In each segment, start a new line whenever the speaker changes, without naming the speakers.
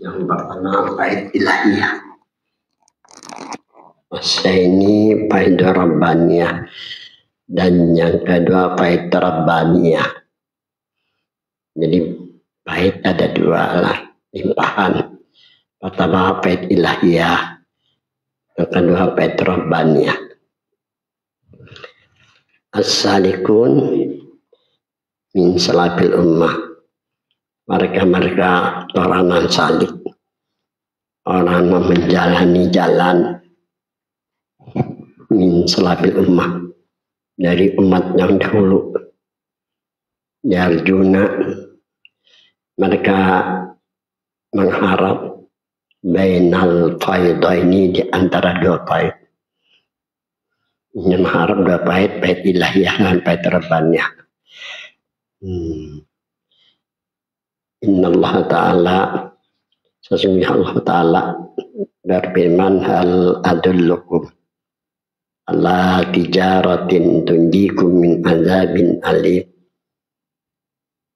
Yang pertama bait ilahiyah. Ini bait rabbaniyah. Dan yang kedua bait rabbaniyah. Jadi bait ada dua lah, limpahan. Pertama bait ilahiyah, yang kedua bait rabbaniyah. As-salikun min salabil ummah. Mereka orang yang salik, orang yang menjalani jalan min salabil ummah, dari umat yang dahulu. Yarjuna, mereka mengharap bainal faidaini, di antara dua bait. Ini mengharap dua bait ilahiyah dan bait rabbaniyah. Inna Allah Ta'ala, sesungguhnya Allah Ta'ala berfirman, hal adullukum ala tijaratin tunjikum min azabin alim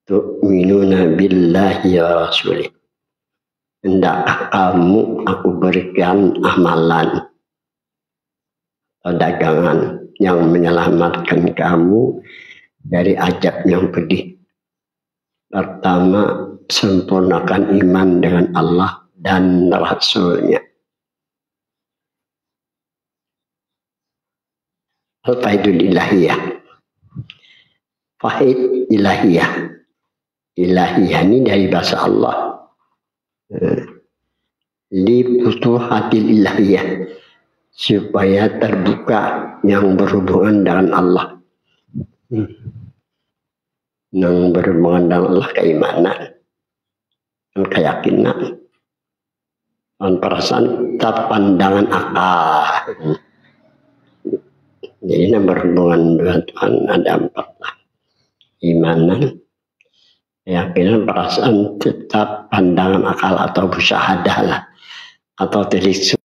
tu'minuna billahi wa rasulih. Hendakkah kamu aku berikan amalan atau dagangan yang menyelamatkan kamu dari azab yang pedih. Pertama, sempurnakan iman dengan Allah dan Rasulnya. Al-faidul ilahiyah. Faid ilahiyah. Ilahiyah ini dari bahasa Allah. Li futuhatil ilahiyah. Supaya terbuka yang berhubungan dengan Allah. Yang berhubungan dengan Allah, keimanan dan keyakinan dan perasaan pandangan akal. Jadi yang berhubungan dengan Tuhan ada 4 lah. Imanan, keyakinan, perasaan, tetap pandangan akal atau musyahadah lah, atau telik.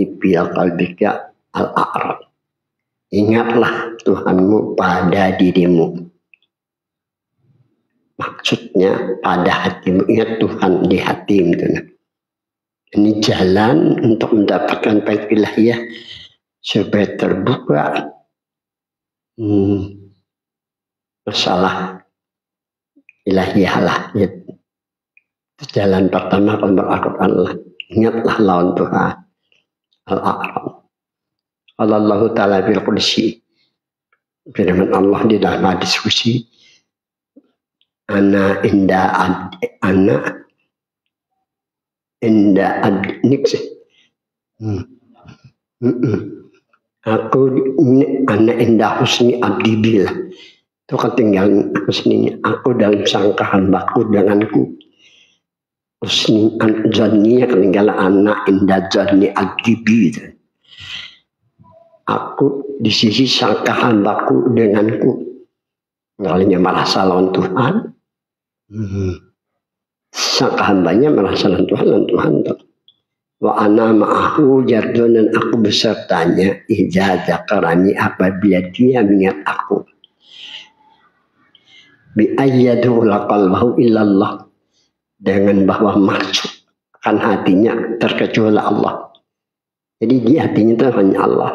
Biar kalbika al-a'rab. Ingatlah Tuhanmu pada dirimu. Maksudnya pada hatimu. Ingat Tuhan di hatimu. Ini jalan untuk mendapatkan bait ilahiyah supaya terbuka masalah ilahiyah lah. Jalan pertama kalau Al-Quran lah. Ingatlah lawan Tuhan. Al-A'rab. Allah Ta'ala bil Qudsi. Firman Allah di dalam hadis qudsi, ana inda abdik. Aku ana inda husni abdi billah. Itu ketinggalan husninya. Aku dalam sangka hambaku denganku. Husni zanniya ketinggalan ana inda zanni abdi billah. Aku di sisi sangka hambaku denganku. Kalinya merasa lawan Tuhan. Sangka hambanya merasa lawan Tuhan, dan Tuhan. Wa ana ma'ahu jardun, dan aku besertanya. Ija zakarani, apabila dia mengingat aku. Bi ayyadu laqalbahu illallah. Dengan bahwa masukkan hatinya terkecuali Allah. Jadi di hatinya itu hanya Allah.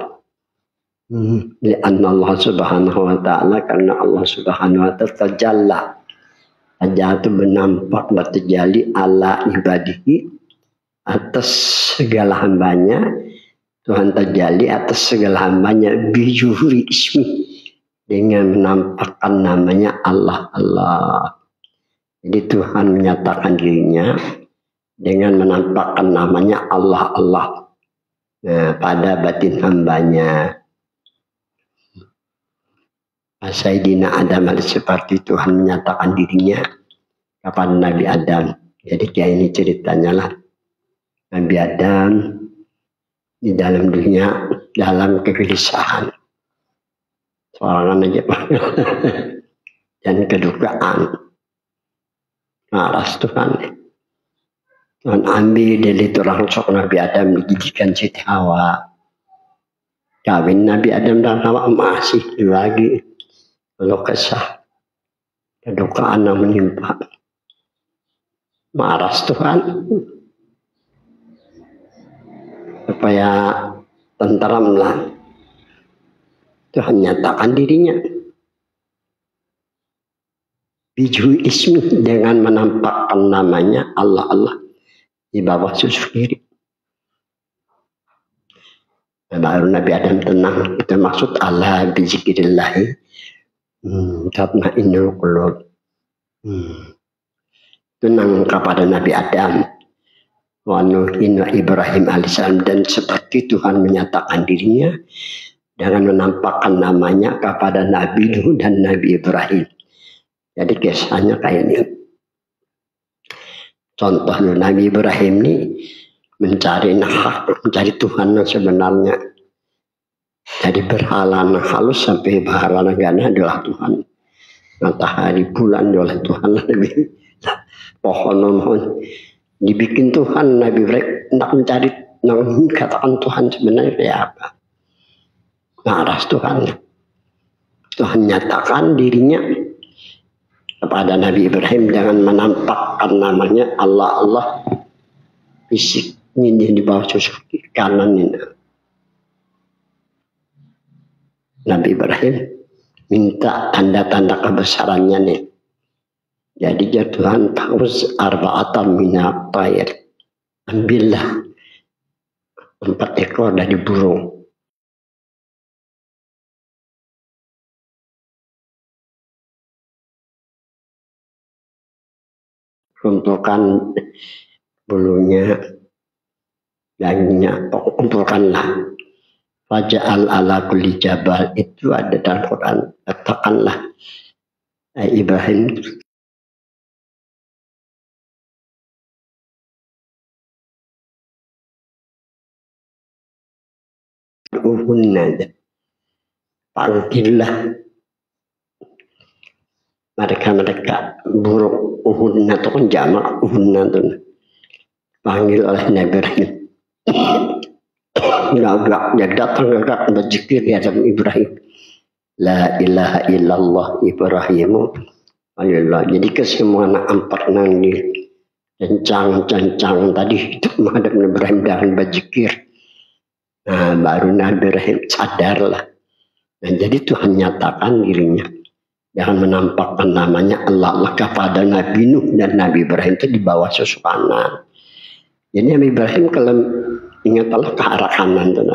Lianna Allah subhanahu wa ta'ala, karena Allah subhanahu wa ta'ala terjalla. Aja itu bernampak berterjali ala ibadihi, atas segala hambanya. Tuhan terjali atas segala hambanya bijuhuri ismi, dengan menampakkan namanya Allah Allah. Jadi Tuhan menyatakan dirinya dengan menampakkan namanya Allah Allah pada batin hambanya. Sayyidina Adam seperti Tuhan menyatakan dirinya kepada Nabi Adam. Jadi kayak ini ceritanya lah. Nabi Adam di dalam dunia dalam kegelisahan. Soalan aja Pak. Dan kedukaan. Maras Tuhan. Tuhan ambil dari tulang sok Nabi Adam dijadikan Siti Hawa. Kawin Nabi Adam dan Hawa masih lagi. Lalu kesah, kedukaan yang menimpa, maras Tuhan, supaya tenteramlah. Tuhan nyatakan dirinya, bijui ismi dengan menampakkan namanya Allah Allah di bawah susu kiri. Baru Nabi Adam tenang, itu maksud Allah bizikirillahi. Tatma'innul qulub. Tenang kepada Nabi Adam wa Nuhin wa Ibrahim alaihissalam, dan seperti Tuhan menyatakan dirinya dengan menampakkan namanya kepada Nabi Nuh dan Nabi Ibrahim. Jadi kisahnya kayak ini. Contoh Nabi Ibrahim ini mencari Tuhan yang sebenarnya. Jadi berhala halus sampai berhala gana adalah Tuhan. Matahari bulan adalah Tuhan. Pohon dibikin Tuhan. Nabi hendak mencari, katakan Tuhan sebenarnya kayak apa. Maras Tuhan. Tuhan nyatakan dirinya kepada Nabi Ibrahim dengan menampakkan namanya Allah Allah. Fisiknya di bawah susu kanan ini. Nabi Ibrahim minta tanda-tanda kebesarannya nih. Jadi ya Tuhan harus arba'atan minat tayr. Ambillah 4 ekor dari burung. Kumpulkan bulunya, dagingnya, kumpulkanlah. Faja'al ala kulli jabal, itu ada dalam Quran. Katakanlah Ibrahim uhunna, panggillah mereka buruk uhunna itu kan jamak uhunna itu panggil oleh Nabi Ibrahim. Dia datang gagak berzikir di hadapan Ibrahim. La ilaha illallah Ibrahimu. Jadi kesemua anak empat nang di kencang tadi itu menghadap Nabi Ibrahim dengan berzikir. Nah, baru Nabi Ibrahim sadarlah. Nah, jadi Tuhan nyatakan dirinya dengan menampakkan namanya Allah Allah kepada Nabi Nuh dan Nabi Ibrahim itu di bawah susu kanan. Jadi Nabi Ibrahim kalau ingatlah ke arah kanan tuh.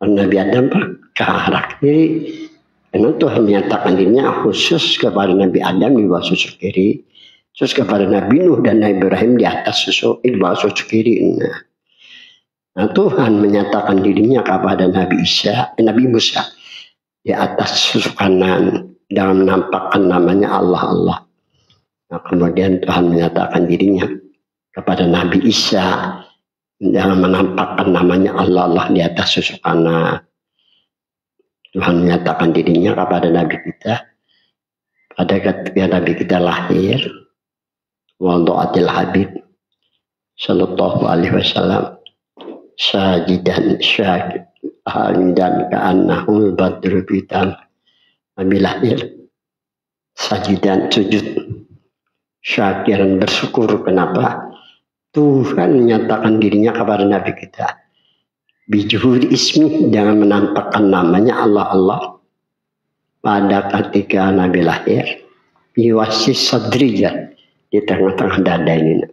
Nabi Adam ke arah kiri. Karena Tuhan menyatakan dirinya khusus kepada Nabi Adam di bawah susu kiri, khusus kepada Nabi Nuh dan Nabi Ibrahim di atas susu di bawah susu kiri. Nah, Tuhan menyatakan dirinya kepada Nabi Musa di atas susu kanan dengan menampakkan namanya Allah Allah. Nah, kemudian Tuhan menyatakan dirinya kepada Nabi Isa dengan menampakkan namanya Allah Allah di atas susu kanan. Tuhan menyatakan dirinya kepada Nabi kita pada ketika Nabi kita lahir, wada'atil Habib sallallahu alaihi wasallam sajidan syakir hamidan ka'annahul badru bitam. Nabi lahir sajidan sujud syakiran bersyukur. Kenapa? Tuhan menyatakan dirinya kepada Nabi kita bijuhur ismi dengan menampakkan namanya Allah Allah pada ketika Nabi lahir biwasis sadriyah di tengah-tengah dada ini.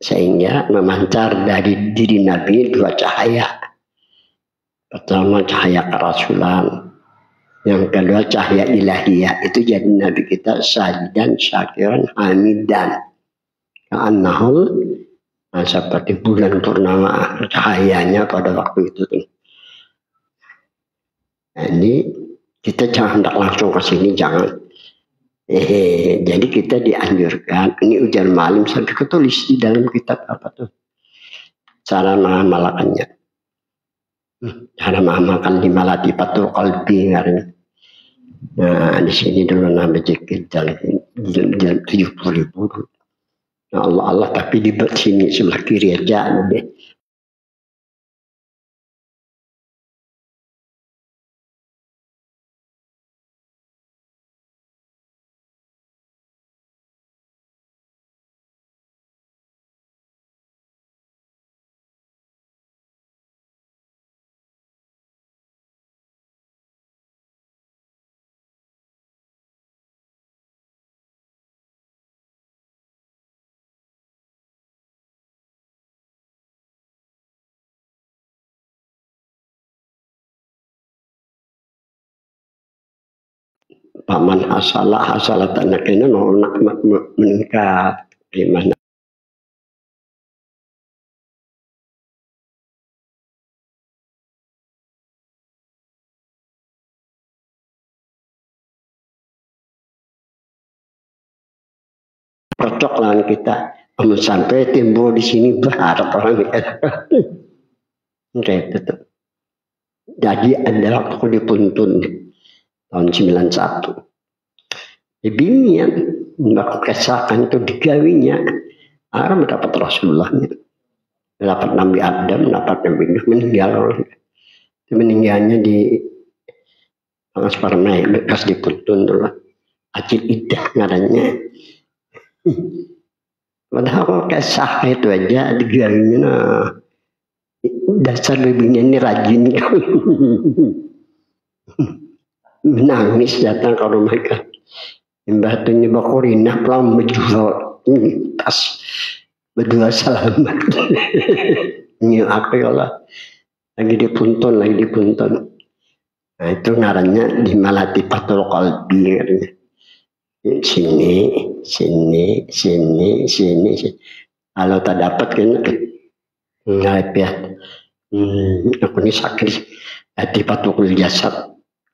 Sehingga memancar dari diri Nabi dua cahaya. Pertama cahaya kerasulan, yang kedua cahaya ilahiyah, itu jadi Nabi kita sajidan, syakiran, hamidan. Ka'annahul, seperti bulan purnama cahayanya pada waktu itu. Nah, ini kita jangan langsung ke sini, jangan. Jadi kita dianjurkan, ini ujian malam sampai ketulis di dalam kitab apa tuh, cara mengamalkannya. Cara mengamalkan lima latifatul qalbi. Nah, di sini dulu nama jekit dalam 70.000. Nah, Allah tapi di sini sebelah kiri aja deh. Paman hasalah anak ini nak meningkat gimana? Cocok lah kita sampai timbul di sini berharap orang kayak itu. Jadi adalah aku dipuntun tahun 91. Dibinian, aku kesahkan itu digawinya. Orang mendapat Rasulullah, dapat Nabi Adam, dapat Nabi Nuh, meninggal. Meninggalnya di Sparmai, bekas dipuntun dulu. Acil idah ngarannya. Padahal kalau kesah itu aja digawinya. Nah, dasar babinya ini rajin. Menangis datang ke rumah kan. Batunya bakorina pelang menjual tas berdua selamat. Ini aku ya Allah. Lagi dipuntun. Nah itu ngarannya di Malatifatul Qalbi. Sini. Kalau tak dapat kan nggak ya. Aku ini sakit. Latifatul Jasad.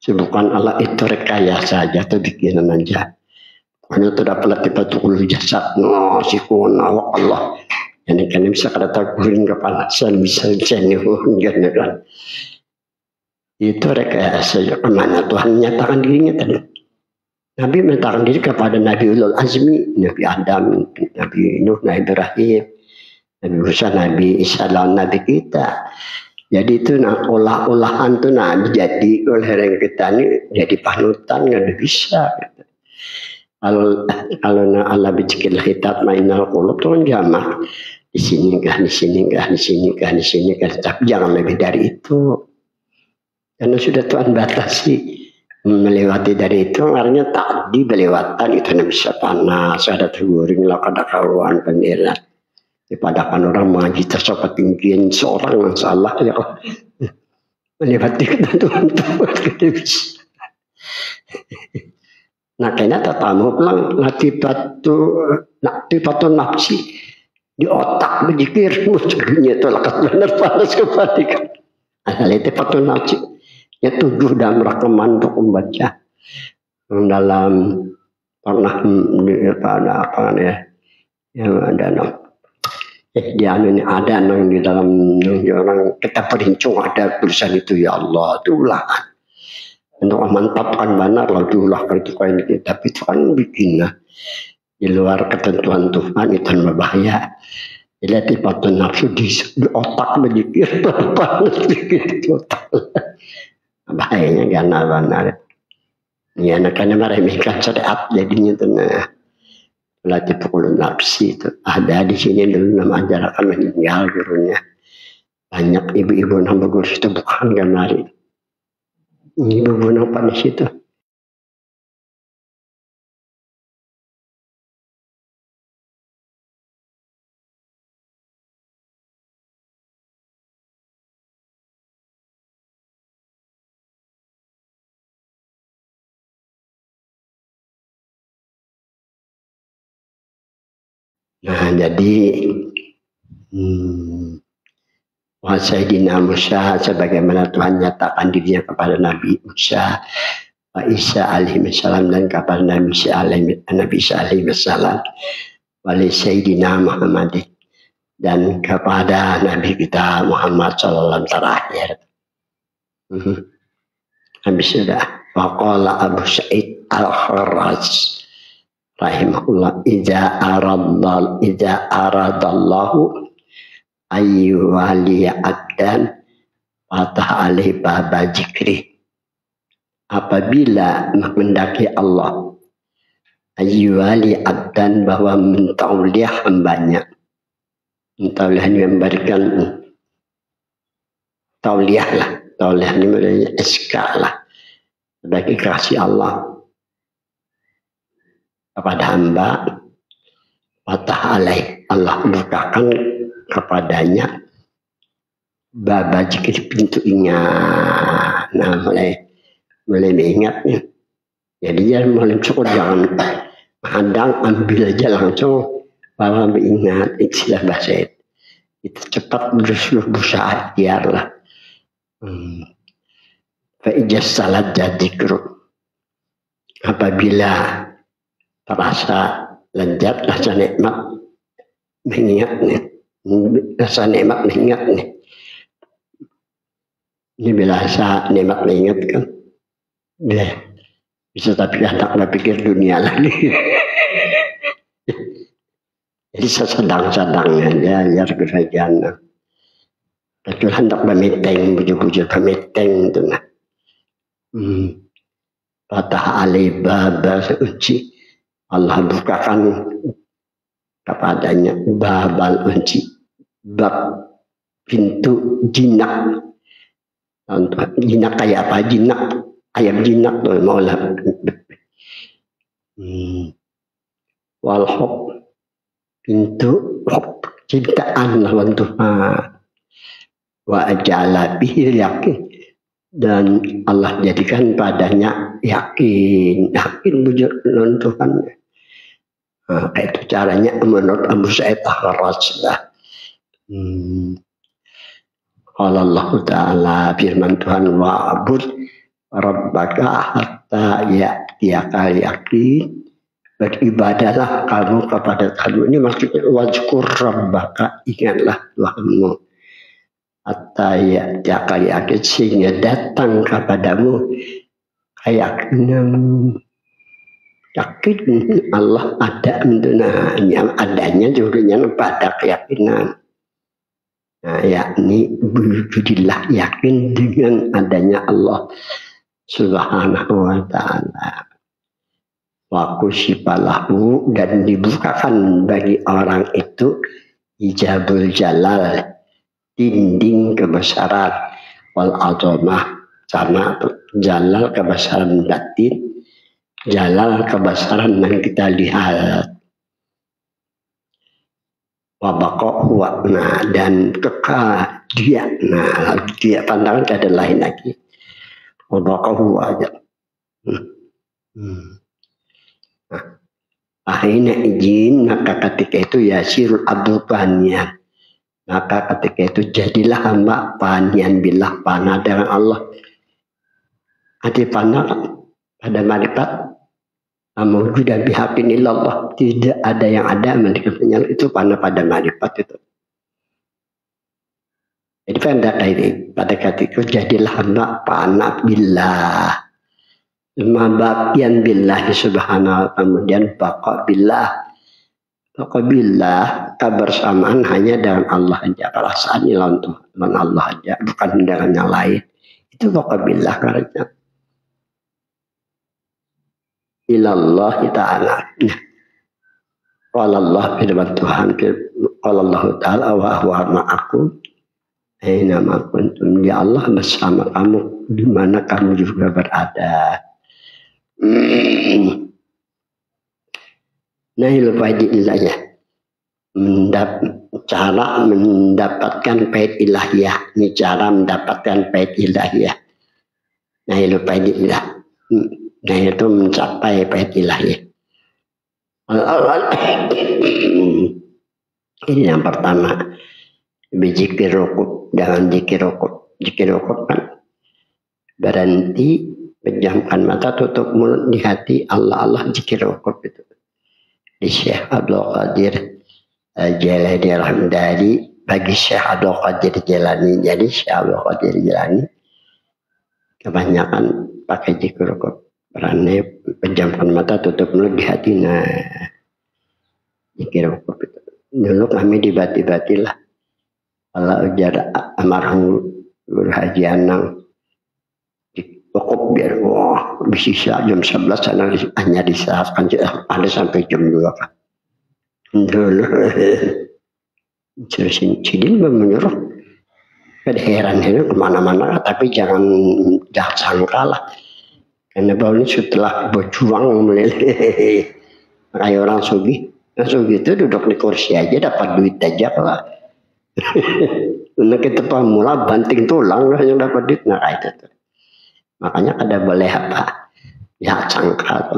Bukan Allah itu rekayasa saja atau bikinan aja. Karena tidak latifatul jasad. No, sikuna wa Allah. Jadi kan bisa kata guring kepanasan bisa jenuh kan. Itu rekayasa kemana Tuhan nyatakan dirinya tadi. Nabi menyatakan diri kepada Nabi Ulul Azmi, Nabi Adam, Nabi Nuh, Nabi Ibrahim, Nabi Musa, Nabi Isa, dan Nabi kita. Jadi itu olah-olahan itu jadi oleh orang kita ini jadi panutan nggak bisa. Kalau Allah bikin hitab mainal qulub itu kan jamak. Di sini kah, tapi jangan lebih dari itu. Karena sudah Tuhan batasi melewati dari itu, artinya tadi melewatan itu bisa panas, ada terguring lah kada karuan pendiran. Dipadakan orang mengaji tersopat tinggian seorang yang salah ya melewati ketentuan Tuhan kita bisa. Nah kayaknya tatamu pulang latifatu nafsi di otak berzikir musuhnya itu lakat benar panas kebalikan. Latifatu nafsi ya tujuh dalam rekaman untuk membaca dalam pernah pada apa ya yang ada ini ada di dalam orang kita perincung ada tulisan itu ya Allah itu ulangan untuk memantapkan benar lah diulah itu kain itu tapi itu kan bikinlah di luar ketentuan Tuhan itu berbahaya. Jadi pada nafsu di otak berzikir panas begitu bahayanya karena benar ya anak-anak meremehkan syariat jadinya tenang. Latih pukul nafsi itu ada di sini dulu nama ajarkan meninggal gurunya banyak ibu-ibu nama guru itu bukan gamari ibu-ibu nama panas itu Nah, jadi Sayyidina Musa sebagaimana Tuhan nyatakan dirinya kepada Nabi Musa, Isa alaihi salam, dan kepada Nabi Isa alaihi salam, wali Sayyidina Muhammad, dan kepada Nabi kita Muhammad sallallahu terakhir. Habis sudah. Waqala Abu Sa'id Al-Kharraz rahimahullah, idza aradallahu ayyuhaliya abdan fatah alih baba jikri. Apabila menghendaki Allah ayyuhali abdan, bahwa mentauliah hambanya, mentauliah ini memberikan tauliah lah, tauliah ini memberikan SK lah sebagai kasih Allah kepada hamba, fatah alaih, Allah bukakan kepadanya baba jikri, pintu ingat. Nah, mulai mengingatnya. Jadi dia mulai cukup, jangan hadang, ambil aja langsung, bahwa mengingat, istilah bahasa itu cepat berusaha ikhtiar lah. Fa'ijaz salat jadikru, apabila terasa lezat, rasa nikmat mengingat nih, rasa nikmat mengingat nih. Ini bila rasa nikmat mengingat kan, bisa, tapi kadang berpikir dunia lagi. Jadi sedang-sedangnya dia biar kerajaan. Betul hendak bermeeting, bujur-bujur bermeeting itu nah. Fatah alih baba unci, Allah bukakan kepadanya babal unci, bab pintu jinak. Jinak kayak apa? Jinak, ayam jinak tuh maulah. Walhub, pintu cintaan lawan Tuhan. Wa ajala bihi yakin, dan Allah jadikan padanya yakin bujur lawan Tuhan. Nah, itu caranya menurut Abu Sa'id Al-Kharraz. Qala Allah Ta'ala, firman Tuhan, wa'bud rabbaka hatta ya'tiyakal yakin, beribadahlah kamu kepada kamu. Ini maksudnya wazkur rabbaka, ingatlah Tuhanmu, hatta ya'tiyakal yakin, sehingga datang kepadamu keyakinan. Yakin Allah ada, yang adanya juga pada keyakinan. Nah, yakni wujudillah, yakin dengan adanya Allah Subhanahu wa ta'ala. Wa kusyifalahu, dan dibukakan bagi orang itu hijabul jalal, dinding kebesaran, wal azamah, sama jalal kebesaran batin, jalal kebesaran yang kita lihat. Wabaqo huwa, nah, dan kekal dia. Nah, dia pandangan ada lain lagi. Wabaqo huwa aja. Nah, akhirnya izin, maka ketika itu yasirul abdu panian, maka ketika itu jadilah hamba panian billah, panah dengan Allah. Hati panah pada marifat, mawjudan bihaqqin illallah, tidak ada yang ada mendekatnya, itu panah pada marifat itu. Jadi pada ketika itu jadilah hamba panah billah, mabakian billahi subhanahu, kemudian baqa billah, kebersamaan hanya dengan Allah aja, perasaan dengan Allah aja, bukan dengan yang lain. Itu baqa billah karena ilallah ta'ala. Qala Allah, firman Tuhan, qala Allah ta'ala, wa huwa ma'akum aina ma kuntum, ya Allah bersama kamu di mana kamu juga berada. Nah, ilfa'idillah ya, cara mendapatkan faid ilahiyah, ini cara mendapatkan faid ilahiyah. Nah, ilfa'idillah, nah itu mencapai faid ilahiyah. Ini yang pertama. Zikir rukuk, jangan zikir rukuk. Zikir rukuk kan berhenti, pejamkan mata, tutup mulut, di hati Allah Allah, zikir rukuk itu. Di Syekh Abdul Qadir Jailani Rahmdari, bagi Syekh Abdul Qadir Jailani, jadi Syekh Abdul Qadir Jailani kebanyakan pakai zikir rukuk. Berani pejamkan mata, tutup mulut, di hati, nah zikir rukuk itu. Dulu kami dibati-bati lah. Kalau ujar almarhum Guru Haji Anang cukup biar wah bisa jam 11 sana hanya diserahkan ada sampai jam 2 kan. Dulu Sidin menyuruh heran kemana-mana tapi jangan sangka lah karena bau ini setelah berjuang meleleh kayak orang sugi itu duduk di kursi aja dapat duit aja lah. Nah kita pemula banting tulang lah yang dapat duit, nah itu tuh. Makanya kada boleh apa ya sangka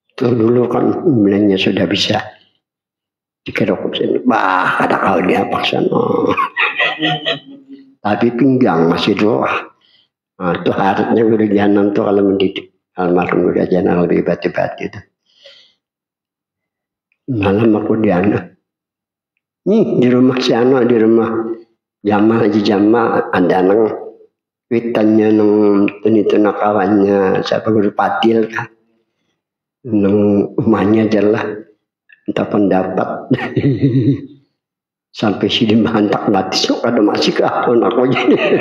itu dulu kan mulanya sudah bisa dikerok sini, bah kada kau dia paksa no. Tapi pinggang masih doa. Nah, itu harusnya Guru Janang tuh kalau mendidik almarhum Guru Janang lebih bati-bati itu. Malam aku diana. Di rumah si Ano, di rumah Jamal Haji Jamal ada nang witannya nang itu kawannya siapa Guru Padil kan. Nang rumahnya jelas entah pendapat. Sampai sini mantap batis kok ada masih ke akun aku jadi.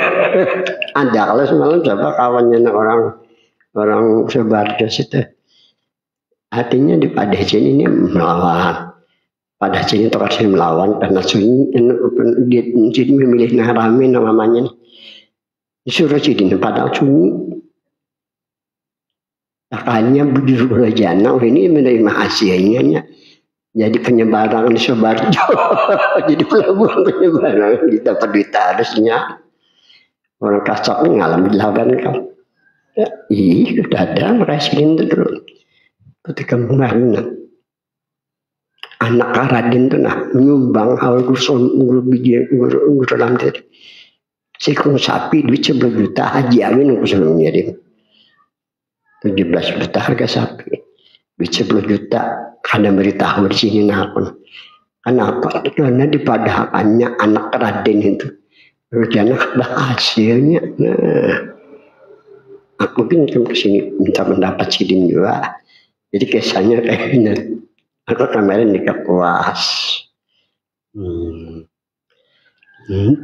Ada kalau semalam siapa kawannya orang Sebarjo situ. Artinya di pada sini ini melawan. Pada sini tokoh sini melawan karena dia memilih Narami namanya disuruh sini padahal sunyi makanya Guru Janang ini menerima hasilnya jadi penyebaran di Sebarjo jadi pelabuhan penyebaran kita pendeta harusnya orang kasar ngalamin lawan kan sudah ada mereka itu dulu ketika kemarin anak Radin tuh nah menyumbang awal guru dalam tadi sikung sapi duit 10 juta Haji Amin aku selalu ngirim 17 juta harga sapi duit 10 juta karena beritahu di sini nah pun kenapa karena dipadakannya anak Radin itu rencana ada hasilnya nah aku pinjam ke sini minta pendapat Sidin juga jadi kesannya kayak gini. Aku kemarin nikah puas. 4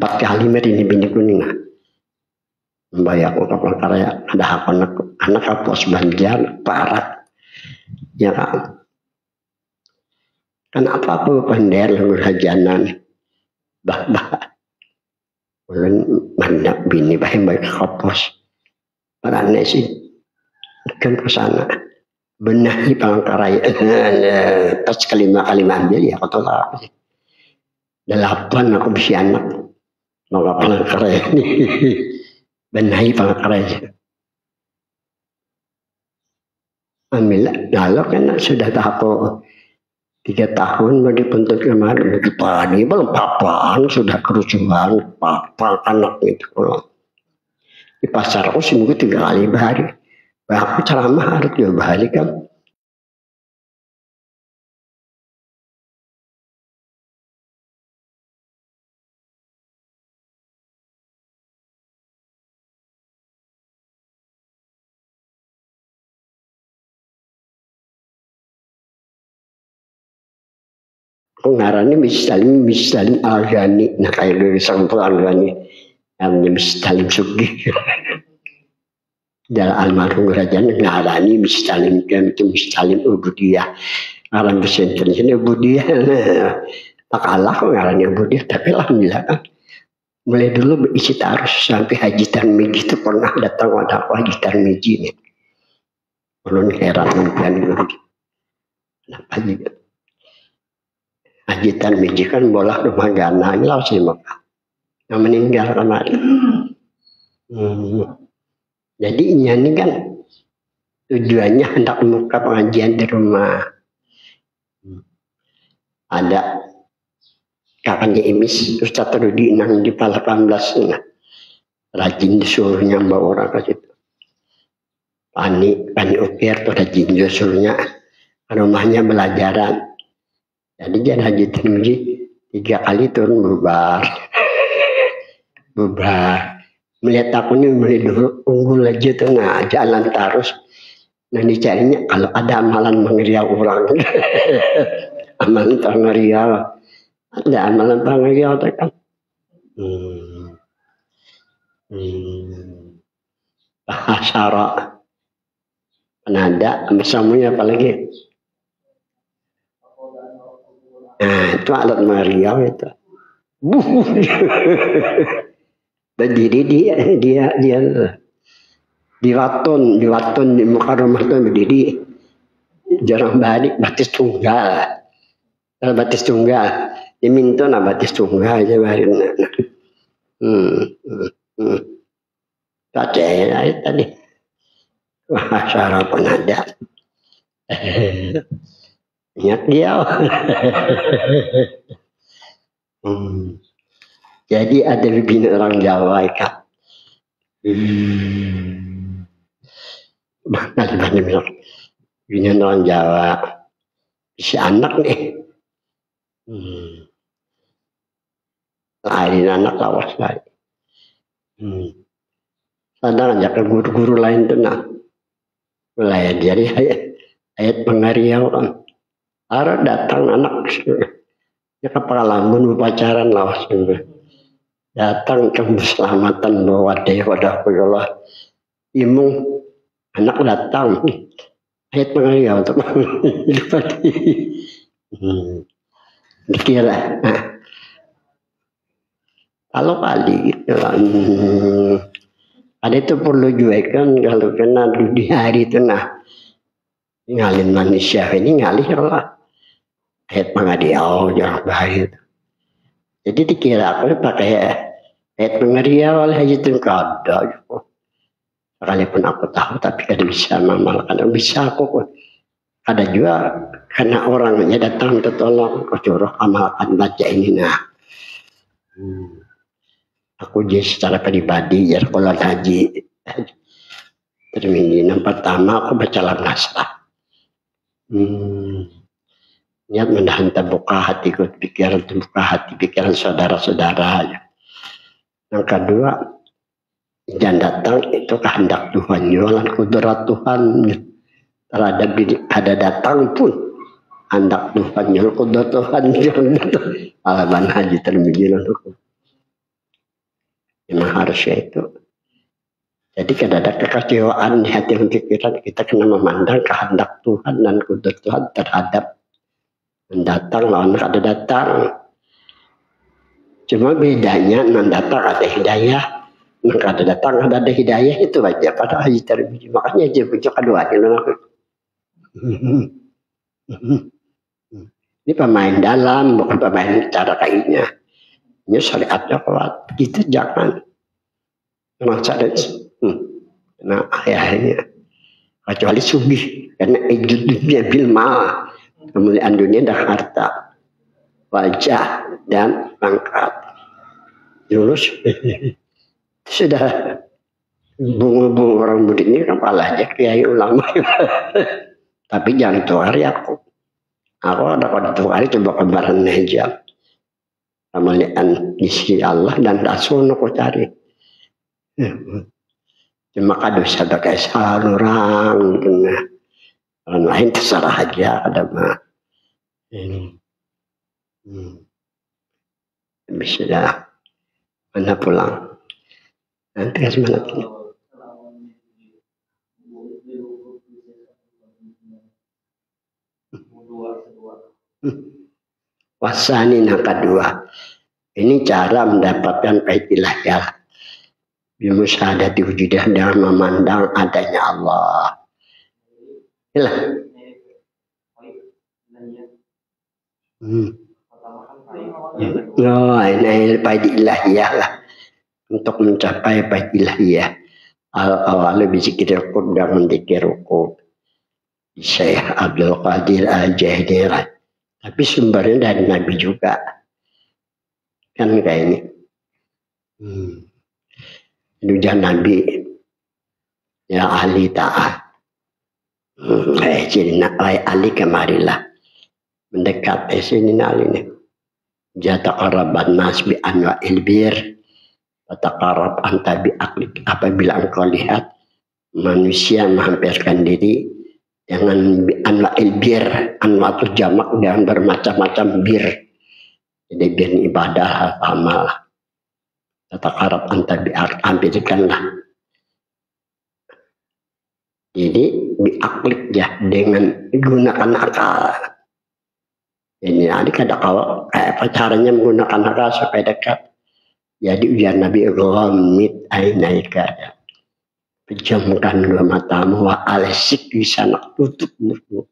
kali ini bini kuning. Membayar aku kapal karya ada anak puas Banjar Barat. Ya kan. Kenapa aku pendel hajanan. Bah. Ulun banyak bini baik kapos. Parane sih. Kan ke sana. Benahi Palangkaraya pas kelima ambil ya aku tolak 8 aku bisa anak maka Palangkaraya ini benahi Palangkaraya ambil lalu kan sudah tahap 3 tahun mau dibentuk kemarin pagi belum papan sudah kerusuhan papa anak itu di pasar aku seminggu 3 kali bahari aku ceramah harus 2 hari kan. Pengarangnya Misalim Al-Ghani. Nah kayak dari sampul Al-Ghani. Namanya Misalim Sugi. Dalam almarhum kerajaan ngarani Misalim kan itu Misalim Ubudiyah. Ngarang pesantren sini Ubudiyah. Tak kalah kok ngarani Ubudiyah. Tapi alhamdulillah kan. Mulai dulu isi tarus sampai Haji Tarmiji itu pernah datang pada aku Haji Tarmiji ini. Belum heran mungkin kenapa juga. Haji Tarmiji kan bola rumah Gana ini lah sih Mekah. Yang meninggal kemarin. Jadi ini kan tujuannya hendak membuka pengajian di rumah. Ada kakaknya Imis Ustaz Rudi nang di 18 nah. Rajin disuruhnya mbak orang ke situ. Pani ukir tuh rajin disuruhnya rumahnya belajaran. Jadi dia lanjutin ngaji 3 kali turun bubar. Melihat aku nih melihat unggul aja tuh nah jalan terus. Nah dicarinya kalau ada amalan mengeriau orang. Amalan pengeriau. Ada amalan pengeriau kan. Bahasa penanda sama samunya apalagi. Nah itu alat meriau itu. Berdiri dia di waton di muka rumah tuh berdiri jarang balik batis tunggal. Kalau batis tunggal diminta nah batis tunggal aja barin. Tadi bahasa penanda. Ingat dia. Jadi ada bini orang Jawa kan. Kali bilang bini orang Jawa si anak nih. Lain anak lawas lagi. Sadar aja ke guru-guru lain tuh nah. Mulai jadi ayat pengariau kan. Ada datang anak ya kepala lambun pacaran lawas juga. Datang ke keselamatan bahwa wadah Allah imung anak datang ayat pengariau tuh. Dikira kalau kali ada itu perlu juga kan kalau kena di hari itu nah ngalin manusia ini ngalih lah ayat pengariau jangan bahaya. Jadi dikira aku pakai ayat pengariau oleh haji itu kada. Sekalipun aku tahu tapi kada bisa mamalkan. Bisa aku ada juga karena orangnya datang tertolong kau curah amalkan baca ini nah. Aku jadi secara pribadi ya kalau haji terminggu pertama aku baca lam nasrah. Niat mendahantar buka hatiku pikiran saudara-saudara. Yang kedua dan datang itu kehendak Tuhan jualan kudrat Tuhan terhadap ada datang pun kehendak Tuhan jualan kudrat Tuhan alaman haji terminggu memang harusnya itu. Jadi kada ada kekecewaan di hati dan pikiran kita kena memandang kehendak Tuhan dan kudrat Tuhan terhadap mendatang lawan kada datang. Cuma bedanya mendatang ada hidayah, kada datang ada hidayah itu aja pada haji terminggu. Makanya aja bujuk kedua ini pemain dalam bukan pemain cara kainnya. Ini syariatnya kuat. Kita jangan merasa nah ayahnya kecuali sugih karena dunia bilma kemuliaan dunia dan harta wajah dan pangkat lulus sudah bunga-bunga orang muda ini kepala aja kiai ulama tapi jangan tuari aku ada pada tuari coba kembaran hijab kemuliaan isi Allah dan Rasul aku cari cuma kado sebagai salah orang lain terserah aja ada mah bisa dah mana pulang nanti kasih mana pulang wasani yang kedua ini cara mendapatkan kaifilah ya bimusyahadati wujudah dengan memandang adanya Allah. Inilah. Ini faedah ilahiyah lah. Untuk mencapai faedah ilahiyah. Al-awal bizikir rukub dan mendikir rukub. Syekh Abdul Qadir Al-Jahdiri. Tapi sumbernya dari Nabi juga. kan kayak ini. Duja Nabi ya ahli ta'ah. Jadi nak ahli kemarilah mendekat sini nali ni. Jataqarraban nas bi anwa'il bir, taqarrab anta bi aklik. Apabila engkau lihat manusia menghampirkan diri dengan bi anwa'il bir, anwa' itu jamak dengan bermacam-macam bir. Jadi bir ibadah amal. Taqarrab anta bi aklik, hampirkanlah. Jadi biaklik ya, dengan gunakan akal. Ini adik ada kalau kayak caranya menggunakan akal supaya dekat. Jadi ujian Nabi ghamid ainaika. Pejamkan dua matamu wa alisik bisa nak tutup mulutmu.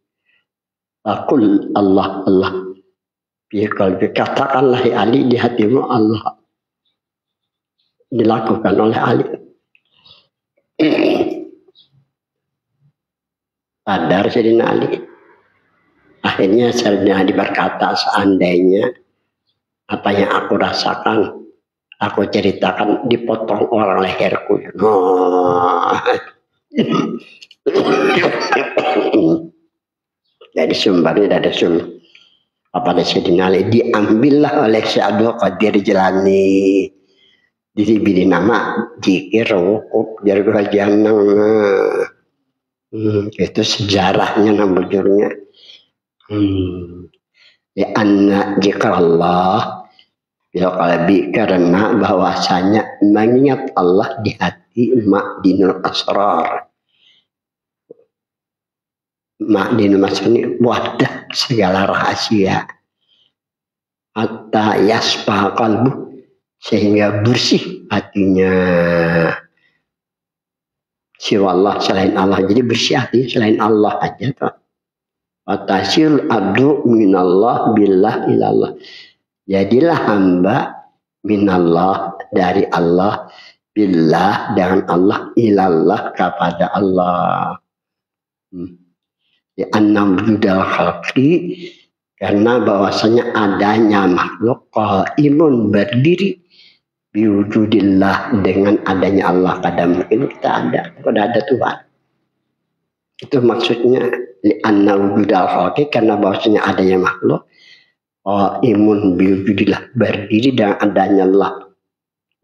Aqul Allah Allah. Biar kalau katakanlah Ali di hatimu Allah. Dilakukan oleh Ali. Sadar Sayyidina Ali. Akhirnya Sayyidina Ali berkata, seandainya apa yang aku rasakan, aku ceritakan, dipotong orang leherku. Dari sumbernya dari sumber. Apa Sayyidina Ali diambillah oleh Syekh Abdul Qadir Jilani. Diberi nama Zikir Wukuf Jargah Janang. Itu sejarahnya namanya. Ya anna zikrullah bil qalbi, karena bahwasanya mengingat Allah di hati ma'dinul asrar. Ma'dinul asrar ini wadah segala rahasia. Hatta yasfa qalbu, sehingga bersih hatinya. Siwa Allah, selain Allah. Jadi bersih hati selain Allah aja tuh. Watasil abdu minallah billah ilallah. Jadilah hamba minallah dari Allah, billah dengan Allah, ilallah kepada Allah. Ya annam judal khalqi, karena bahwasanya adanya makhluk qaimun berdiri biwujudillah, dengan adanya Allah. Kadang mungkin kita ada, kalau ada Tuhan. Itu maksudnya li'anna wujudal khalqi, karena bahwasanya adanya makhluk qaimun biwujudillah, berdiri dengan adanya Allah.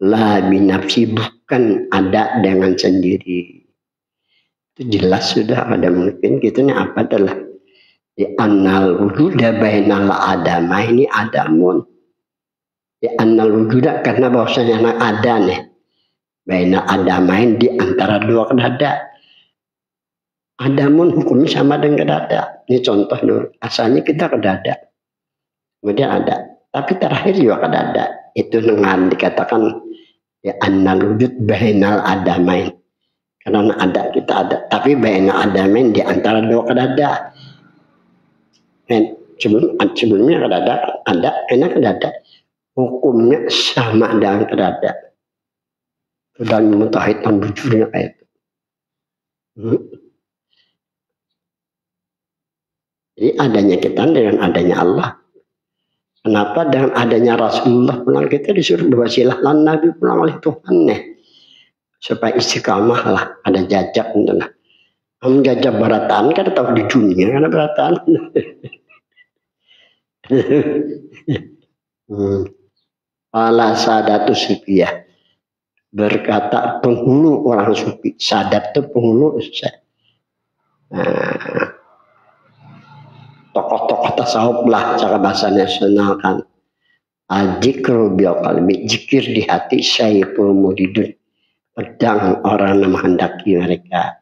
La binafsi, bukan ada dengan sendiri. Itu jelas sudah. Ada mungkin kitanya apa adalah li'annal wujuda bainal adama, ini adamun. Annal wujuda, karena bahwasanya ada nih baina adamain, di antara dua kedada. Adamun hukumnya sama dengan kedada. Ini contoh dulu. Asalnya kita kedada, kemudian ada, tapi terakhir juga kedada. Itu dengan dikatakan ya annal wujud bainal adamain, karena ada kita ada, tapi bainal adamain di antara dua kedada. Dan sebelumnya kedada ada, enak kedada. Hukumnya sama dengan kedada. Dan mutahidkan bujurnya kayak itu. Jadi adanya kita dengan adanya Allah. Kenapa dengan adanya Rasulullah pulang kita disuruh berwasilah lan Nabi pulang oleh Tuhan nih. Supaya istiqamah lah, ada jajak gitu lah. Kamu jajak barataan kan tahu di dunia karena barataan. Pala sadatu sufiyah, berkata penghulu orang sufi. Sadat itu penghulu. Tokoh-tokoh tasawuf lah cara bahasa nasional kan. Al-zikru bil qalbi, zikir di hati, syaiful muridun, pedang orang yang menghendaki mereka.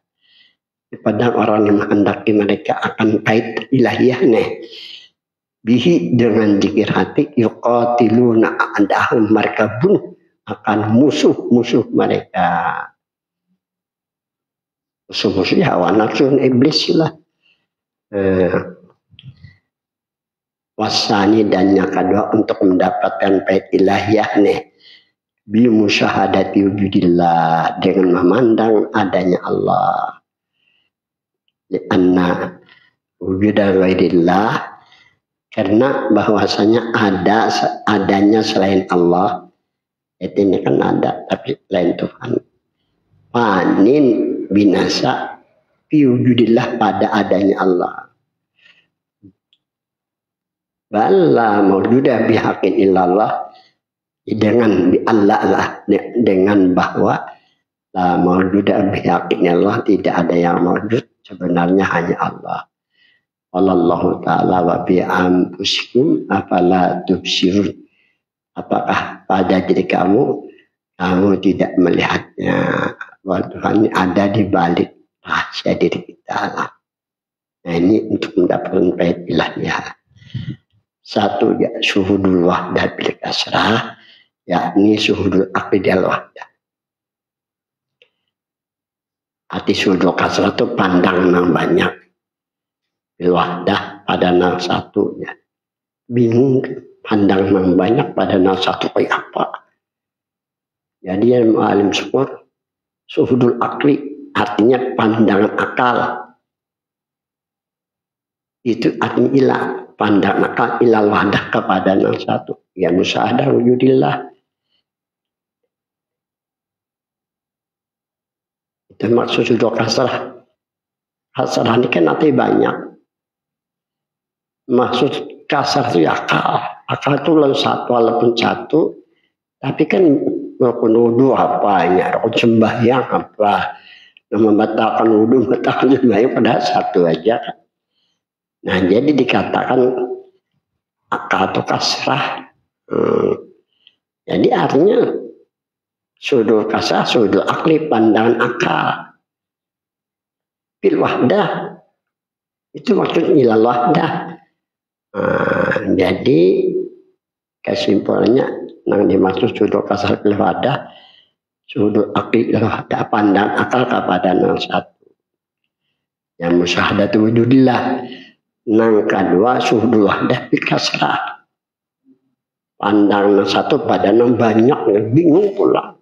Pedang orang yang menghendaki mereka akan kait ilahiyah nih. Bihi, dengan zikir hati, yuqatiluna a'dahum, mereka bunuh akan musuh-musuh mereka. Musuh-musuhnya hawa nafsu iblis lah. Wasani, dan yang kedua untuk mendapatkan kait ilahiyah nih. Bi musyahadati wujudillah, dengan memandang adanya Allah. Lianna wujuda ghairillah, Karena bahwasanya adanya selain Allah, itu ini kan ada tapi lain Tuhan. Panin binasa biwujudillah pada adanya Allah. Bala maujudah bihaqin illallah, dengan Allah lah, dengan bahwa la maujudah bihaqin illallah, tidak ada yang maujud, sebenarnya hanya Allah. Allah Ta'ala wa bi'ampusikum afala tubsirun. Apakah pada diri kamu tidak melihatnya bahwa Tuhan ada di balik rahasia diri kita. Nah, ini untuk mendapatkan faedah ilahiyah. Satu, ya, syuhudul wahdah bil kasrah, yakni syuhudul aqidal wahdah. Arti syuhudul kasrah itu pandang yang banyak. Bil wahdah pada nang satunya. Bingung pandang yang banyak pada nang satu kayak apa. Jadi yang alim syukur syuhudul akli, artinya pandangan akal. Itu artinya ilah, pandangan akal ilal wahdah kepada nang satu. Ya musyahadah wujudillah. Itu maksud syuhudul kasrah. Kasrah ini kan nanti banyak. Maksud kasar itu ya akal. Akal itu walaupun satu, tapi kan rukun wudu apanya, rukun sembahyang apa, membatalkan wudu, membatalkan sembahyang pada satu aja. Nah, jadi dikatakan akal itu kasrah. Jadi artinya sudul kasrah, sudul akli, pandangan akal. Bil wahdah, itu maksudnya ilal wahdah. Jadi kesimpulannya yang dimaksud sudul kasar bil wahdah, sudul akli bil wahdah, pandang akal kepada nang satu. Yang musyahadatu wujudillah. Nang kedua sudul wahdah bil kasrah, pandang nang satu pada nang banyak, bingung pula.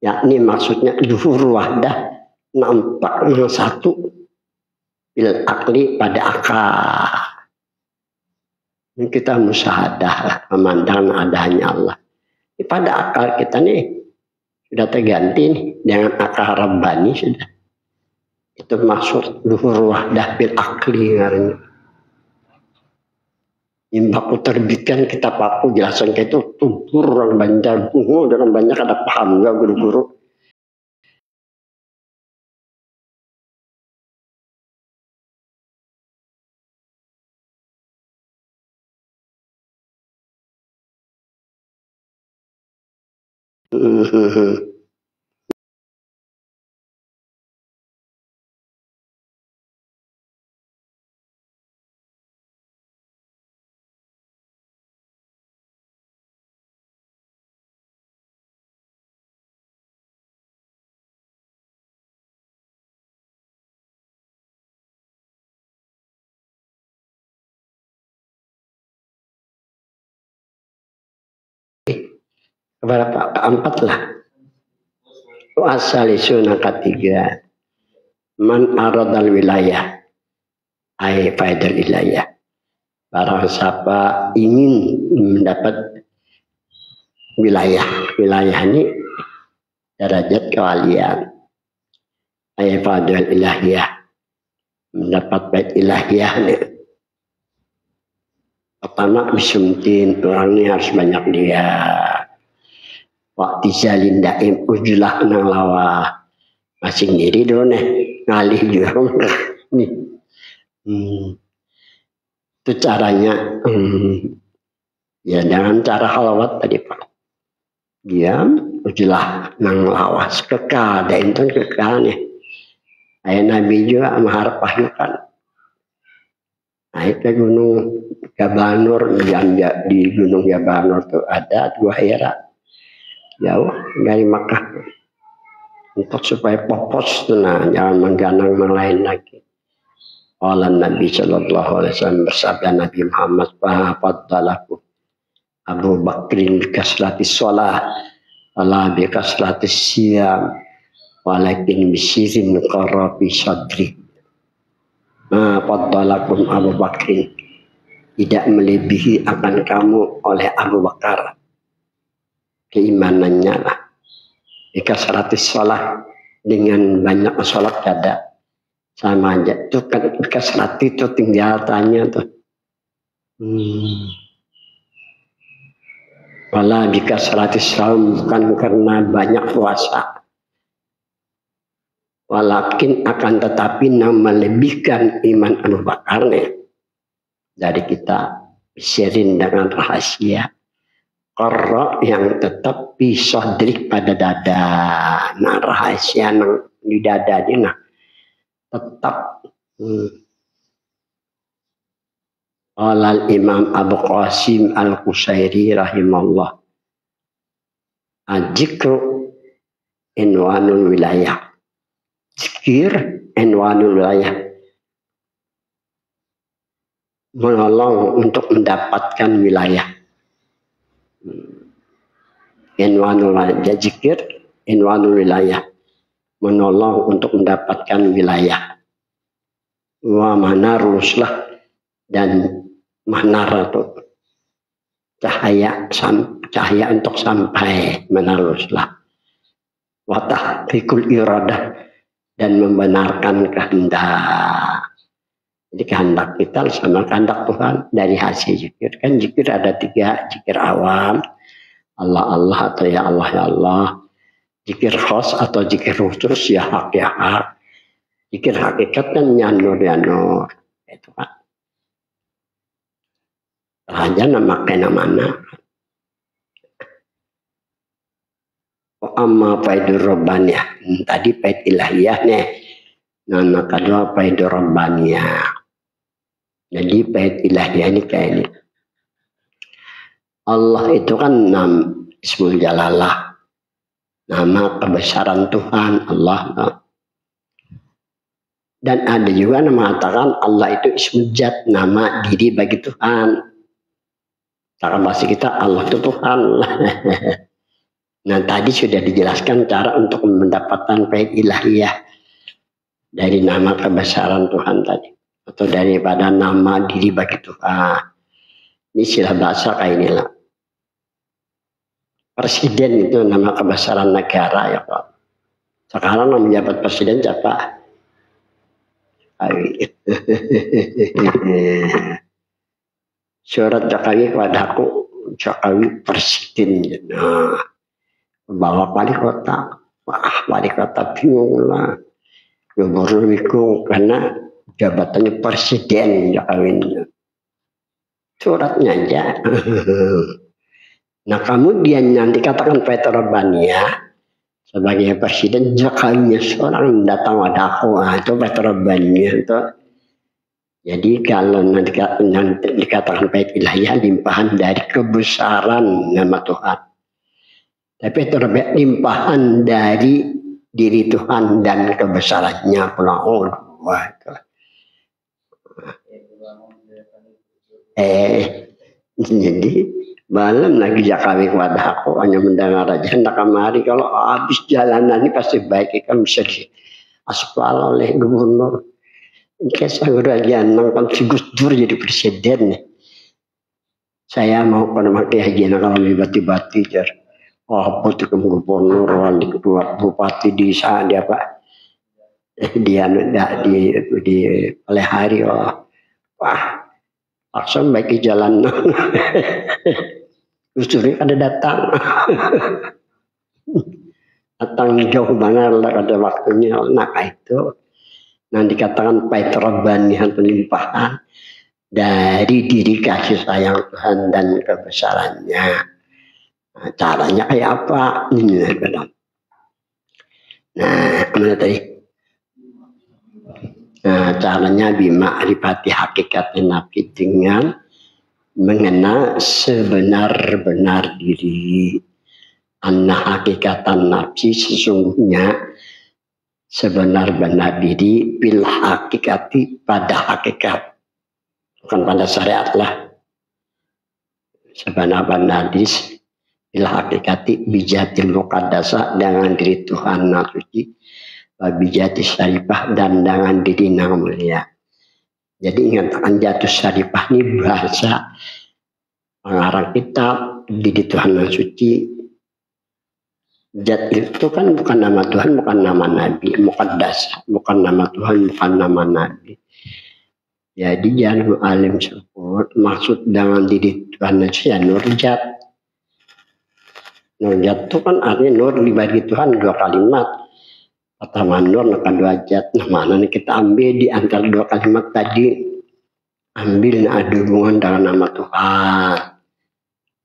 Yakni maksudnya zuhur wahdah, nampak nang satu bil akli pada akal. Kita musyahadah memandang adanya Allah. Pada akal kita nih sudah terganti nih dengan akal rabbani sudah. Itu maksud zuhur wahdah bil akli ngarannya. Imbaku terbitkan kitab aku jelasan kayak itu tutur orang banyak, orang banyak ada paham juga guru-guru. Kepada keempat lah. Asal isu ketiga. Man aradal wilayah. Ay faidal wilayah. Barang siapa ingin mendapat wilayah. Wilayah ini derajat kewalian. Ay faidal ilahiyah. Mendapat faid ilahiyah ini. Pertama bisumtin. Orang ini harus banyak dia. Waktu jalin daim ujulah nang lawa masing diri dulu nih ngalih juga nih. Itu caranya ya dengan cara halawat tadi Pak. Diam ujulah nang lawas kekal daim itu kekal nih. Ayah Nabi juga mengharap pahyukan. Naik ke Gunung Jabal Nur, di Gunung Jabal Nur itu ada dua hera. Jauh dari Makkah untuk supaya popos tenang, jangan mengganang yang lain lagi. Allah Nabi Shallallahu Alaihi Wasallam bersabda Nabi Muhammad fa'afadalaku Abu Bakrin bikasratis sholah Allah bikasratis siyam walakin bisirin qarabi sadri ma'afadalakum Abu Bakrin tidak melebihi akan kamu oleh Abu Bakar. Keimanannya lah. Jika 100 sholat dengan banyak sholat kada sama aja. Itu kan jika 100 itu tinggal tanya tuh. Walau jika 100 saum bukan karena banyak puasa. Walakin akan tetapi melebihkan iman Abu Bakar nih. Dari kita sharing dengan rahasia. Korok yang tetap bisa diri pada dada. Nah rahasia yang di dada ini nah tetap. Alal Imam Abu Qasim Al-Qusairi rahimahullah. Al-Jikru Inwanul Wilayah. Zikir Inwanul Wilayah. Menolong untuk mendapatkan wilayah. Inwanul Wilayah. Zikir Inwanul Wilayah. Menolong untuk mendapatkan wilayah. Wa manaruslah. Dan manar itu cahaya untuk sampai menaruslah. Watah fikul iradah dan membenarkan kehendak. Jadi kehendak kita sama kehendak Tuhan dari hasil zikir. Kan zikir ada 3, zikir awam, Allah Allah atau ya Allah ya Allah, zikir khos atau zikir khusus ya hak, zikir hakikat kan ya nur itu kan. Raja nama kena mana? Amma faidur rabbaniyah. Tadi faid ilahiyah nih. Nama kedua faidur rabbaniyah. Jadi faid ilahiyah ini kayak ini. Allah itu kan Ismul Jalalah. Nama kebesaran Tuhan Allah. Dan ada juga yang mengatakan Allah itu Ismul Jat, nama diri bagi Tuhan. Cara bahasa kita Allah itu Tuhan. Nah tadi sudah dijelaskan cara untuk mendapatkan faid ilahiyah dari nama kebesaran Tuhan tadi, atau daripada nama diri bagi Tuhan. Ini istilah bahasa kayak inilah. Presiden itu nama kebesaran negara ya Pak. Sekarang nama menjabat presiden siapa? Surat Jokowi kepada aku, Jokowi presiden. Nah, bawa wali kota, wali kota bingung lah. Gubernur bingung karena jabatannya presiden Jokowi. Suratnya aja. Nah kemudian yang dikatakan Peter Bania sebagai presiden Jokowi seorang datang wadaku, itu Peter Bania itu. Jadi kalau nanti dikatakan faid ilahiyah limpahan dari kebesaran nama Tuhan. Tapi terlebih limpahan dari diri Tuhan dan kebesarannya pulang. Wah itu. Jadi malam lagi Jokowi kepada aku hanya mendengar aja hendak kemari kalau habis jalanan ini pasti baik kan bisa di aspal oleh gubernur. Kisah kerajaan nangkap si Gus Dur jadi presiden nih. Saya mau pada makai haji kalau bati-bati jar. Oh, putih ke gubernur, wali kedua bupati di sana dia pak. Dia di oleh hari wah langsung baik jalan. Gus Dur ada datang. Datang jauh banget ada waktunya. Nah itu. Nah dikatakan faid rabbaniyah pelimpahan dari diri kasih sayang Tuhan dan kebesarannya. Nah, caranya kayak apa? Ini benar. Nah, mana tadi? Nah, caranya bima'rifati hakikat nabi dengan mengenal sebenar-benar diri. Anna hakikatan nafsi sesungguhnya sebenar-benar diri bil hakikati pada hakikat, bukan pada syariat lah. Sebenar-benar diri bil hakikati bijatil muqaddasah dengan diri Tuhan yang suci, bijati syarifah dan dengan diri yang mulia. Jadi ingat Anjatus Syarifah ini bahasa pengarang kitab di Tuhan yang suci. Zat itu kan bukan nama Tuhan, bukan nama Nabi, Muqaddas, bukan nama Tuhan, bukan nama Nabi. Jadi jangan alim sebut maksud dengan diri Tuhan itu ya Nurjat. Nurjat itu kan artinya nur dibagi Tuhan dua kalimat. Pertama nur, kedua jat. Nah mana nih kita ambil di antara dua kalimat tadi, ambil ada hubungan dengan nama Tuhan.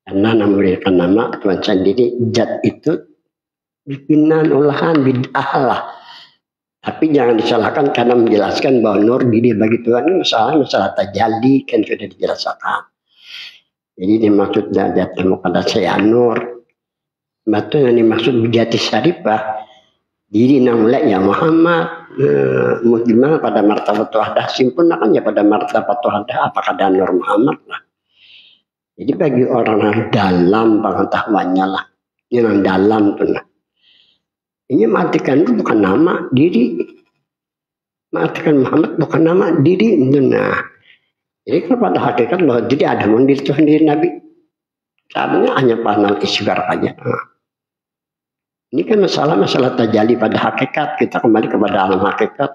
Karena memberikan nama Tuhan sendiri, zat itu bikinan olahan bid'ah lah. Tapi jangan disalahkan karena menjelaskan bahwa nur diri bagi Tuhan ini masalah tajalli kan sudah dijelaskan. Jadi dimaksud zat Muqaddas ya nur. Betul yang dimaksud Bijati Syarifah diri namanya ya Muhammad. Gimana pada martabat wahdah sempurna kan ya pada martabat wahdah apakah ada nur Muhammad lah. Jadi bagi orang yang dalam pengetahuannya lah, yang dalam tuh nah. Ini matikan itu bukan nama diri. Matikan Muhammad bukan nama diri. Nah. Jadi kalau pada hakikat bahwa diri ada diri Tuhan diri Nabi. Caranya hanya panal isyarat aja. Nah. Ini kan masalah tajalli pada hakikat. Kita kembali kepada alam hakikat.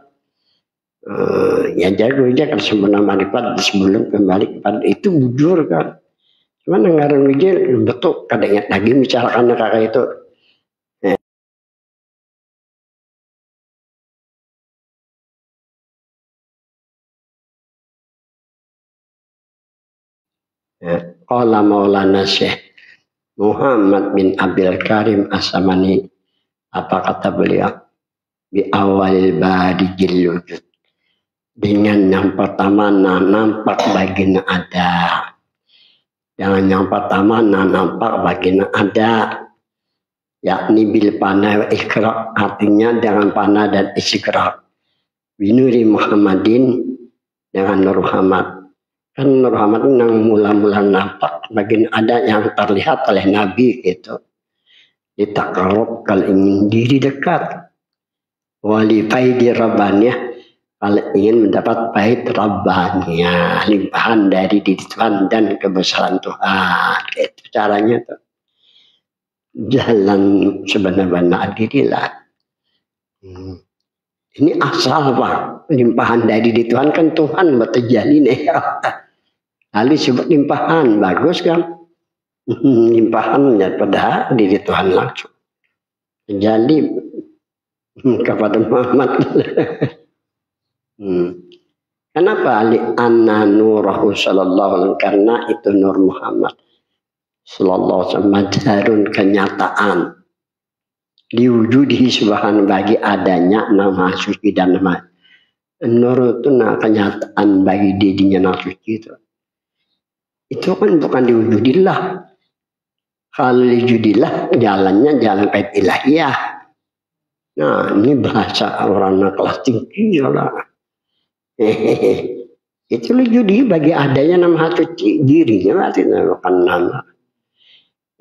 Ya jago aja kan sempurna marifat sebelum kembali kepada itu bujur kan. Cuman ngarang aja betul kadang lagi bicarakan kakak itu. Qala Maulana Syekh Muhammad bin Abdul Karim As-Samani, apa kata beliau? Bi awalil barijil wujud. Dengan yang pertama nampak bagian ada. Dengan yang pertama nampak bagian ada. Yakni bil pana wa ikra, artinya dengan pana dan ikra. Binuri Muhammadin, dengan Nur Muhammad. Kan Nur Muhammad yang mula-mula nampak bagian ada yang terlihat oleh Nabi itu. Ditakarub kalau ingin diri dekat. Wali faidi rabbaniyah, kalau ingin mendapat faid rabbaniyah, limpahan dari diri Tuhan dan kebesaran Tuhan. Itu caranya tuh. Jalan sebenar-benar dirilah. Ini asal Pak, limpahan dari diri Tuhan kan Tuhan berterjadi nih. Lalu sebut limpahan, bagus kan? Limpahan pada diri Tuhan langsung. Jadi kepada Muhammad. Kenapa? Li'anna nurahu sallallahu alaihi, karena itu nur Muhammad sallallahu alaihi wasallam madharun, kenyataan. Diwujudihi subhan, bagi adanya nama suci dan nama nur itu kenyataan bagi dirinya nama suci itu. Itu kan bukan diwujudillah. Kalau diwujudillah jalannya jalan kait ilahiyah. Nah ini bahasa orang kelas tinggi lah. Itu wujudi bagi adanya nama suci dirinya berarti bukan nama.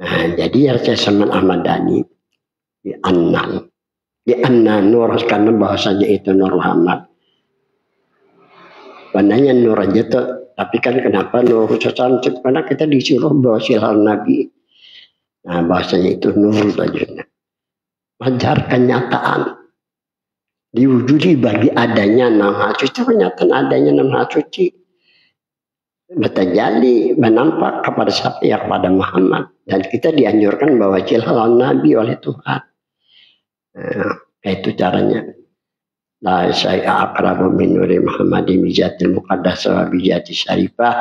Nah jadi saya sama Ahmad Dhani di anna nur, karena bahasanya itu Nur Muhammad. Pananya nur aja tuh. Tapi kan kenapa nur cantik? Karena kita disuruh bawa silal Nabi. Nah bahasanya itu nur saja. Majar kenyataan. Diwujudi bagi adanya nama suci. Kenyataan adanya nama suci. Bertajalli, menampak kepada siapa ya, kepada Muhammad. Dan kita dianjurkan bawa silal Nabi oleh Tuhan. Nah, itu caranya. La saya akrabu min nuri Muhammadin bijatil muqaddas wa bijati syarifah.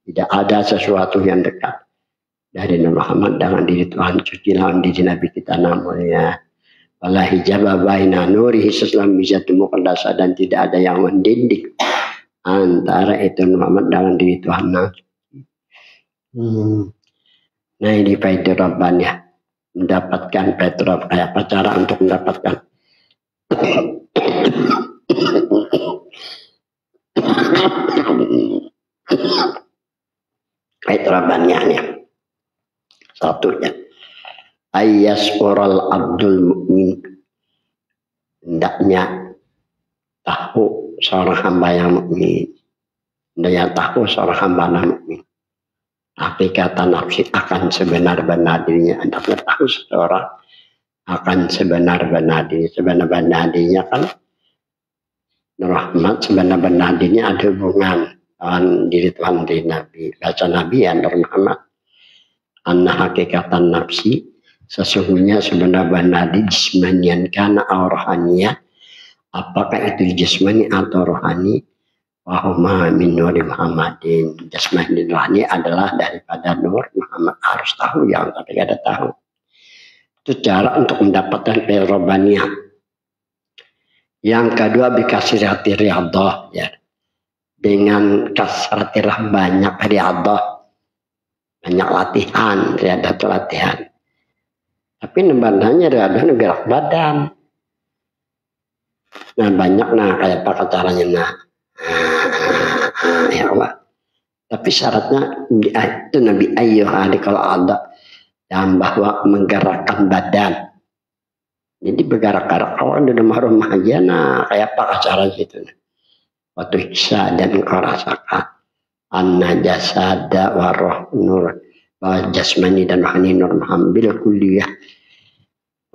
Tidak ada sesuatu yang dekat dari Nabi Muhammad dengan diri Tuhan suci lawan diri Nabi kita namanya. Wala hijaba baina nurihi sallallahu bijatil muqaddas, dan tidak ada yang mendidik antara itu Muhammad dengan diri Tuhan. Nah ini faedah rabbaniyah, mendapatkan petrov kayak apa cara untuk mendapatkan rabbaniyahnya. Satunya ayas oral abdul mukmin, hendaknya tahu seorang hamba yang mukmin Daya tahu seorang hamba mukmin. Hakikatan nafsi akan sebenar-benar dirinya. Anda tahu seorang akan sebenar-benar dirinya. Sebenar-benar dirinya kan rahmat, sebenar-benar dirinya ada hubungan dengan diri Tuhan, diri Nabi. Baca Nabi ya Nur Muhammad. Anna hakikatan nafsi sesungguhnya sebenar-benar di jismanian karena rohaniyah. Apakah itu jasmani atau rohani? Wahuma min nuri Muhammadin. Jasmani rohani adalah daripada nur Muhammad. Harus tahu yang tapi ada tahu. Itu cara untuk mendapatkan perobaniyah. Yang kedua bikasirati riyadhah ya. Dengan kasratirah banyak riyadhah. Banyak latihan, riyadhah itu latihan. Tapi nembandanya riyadhah gerak badan. Nah banyak kayak apa caranya ya Allah. Tapi syaratnya itu Nabi Ayyuhadi kalau ada yang bahwa menggerakkan badan. Jadi bergerak-gerak awal di rumah-rumah aja kayak apa caranya itu. Waktu isya dan engkau rasakan anna jasada waroh nur bahwa jasmani dan rohani nur hambil kuliah.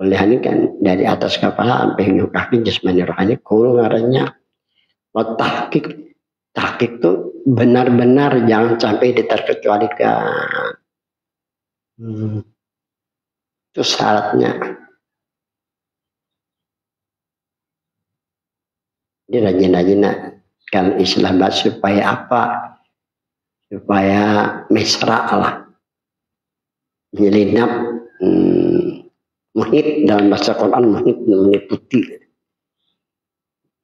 Kuliah ini kan dari atas kepala sampai ujung kaki jasmani rohani kul ngarannya. Tahqiq itu benar-benar jangan sampai diterkecualikan. Itu syaratnya. Dia rajin-rajin kan istilah bahasa supaya apa? Supaya mesra lah. Menyelinap muhit dalam bahasa Quran muhit meliputi.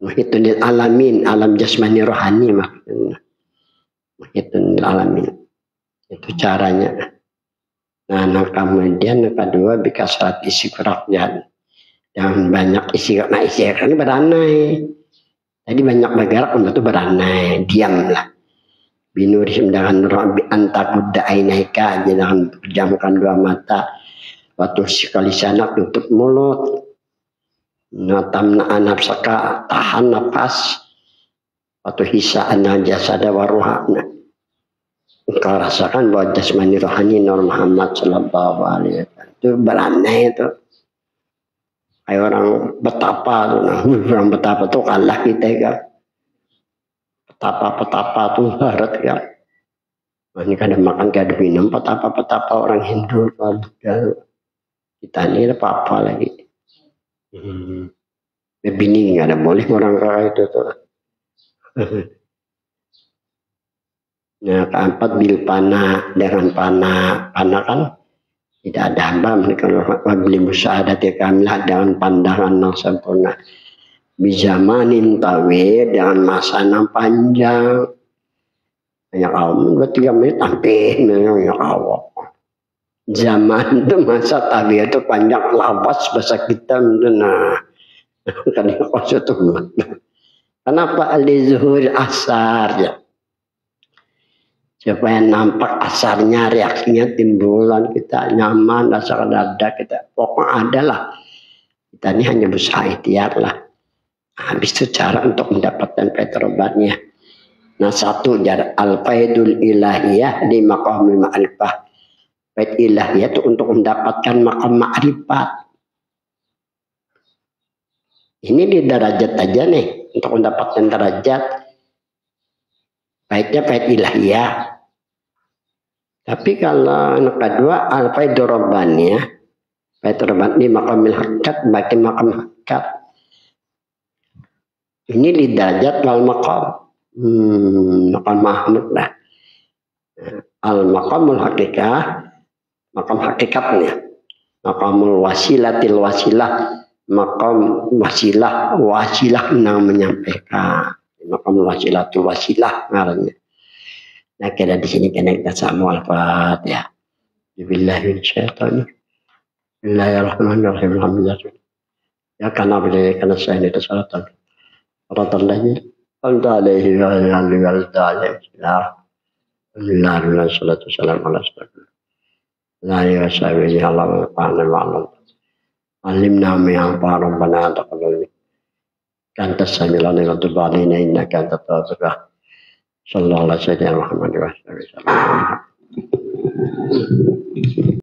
Muhitun alamin, alam jasmani rohani maksudnya. Muhitun alamin. Itu caranya. Nah kemudian yang kedua bikasrat isi kurakjan. Yang banyak isi ini beranai. Jadi banyak bergerak untuk beranai, diamlah. Binuri dengan rabbi antakudda ainaika, jangan pejamkan dua mata. Waktu sekali sana tutup mulut. Natamna nafsaka tahan nafas. Waktu hisa anna jasada waruhana. Engkau rasakan bahwa jasmani rohani Nur Muhammad sallallahu alaihi wasallam itu beranai itu. Kayak orang betapa tuh kalah kita kan. Petapa tuh harus ya. Nah, ini kadang makan kadang minum petapa orang Hindu Buddha. Kita ini apa lagi. Bini nggak ada boleh orang kayak itu tuh. Nah keempat bil pana dengan pana kan. Tidak ada hamba kalau beli musyahadat kamilah dengan pandangan yang sempurna. Bizamanin tawil dengan masa yang panjang. Banyak awam 2-3 menit hampir banyak awam. Zaman itu masa tawil itu panjang lawas bahasa kita nah. Karena maksud itu. Kenapa al-zuhur asar ya? Supaya nampak asarnya, reaksinya, timbulan kita nyaman, rasa dada kita pokoknya adalah kita ini hanya berusaha ikhtiar lah. Habis itu cara untuk mendapatkan petrobatnya. Nah satu jar al-faidul ilahiyah di maqamul ma'rifah. Faid ilahiyah itu untuk mendapatkan maqam ma'rifat. Ini di derajat aja nih untuk mendapatkan derajat. Faidnya faid ilahiyah. Tapi kalau yang kedua al-faidur rabbaniyah. Faidur rabbani maqamil hakikat bagi maqam hakikat. Ini di derajat wal maqam. Maqam Mahmud lah. Al-maqamul hakikah. Maqam hakikatnya. Maqamul wasilatil wasilah. Maqam wasilah yang menyampaikan. Maqamul wasilatul wasilah ngarannya. Nah kita di sini kena kita sama al-Fatihah. Bismillahirrahmanirrahim. Bismillahirrahmanirrahim. Alhamdulillah. Ya karena boleh karena saya ini tersalatan. Ratan lagi. Alhamdulillah. Alhamdulillah. Alhamdulillah. Salatu salam ala astagfirullah. La ilaha illallah Allah. Alimna min rabbana taqabbal. Kanta sami'ana wa tub alaina innaka antat tawwabur rahim. Sallallahu alaihi wasallam.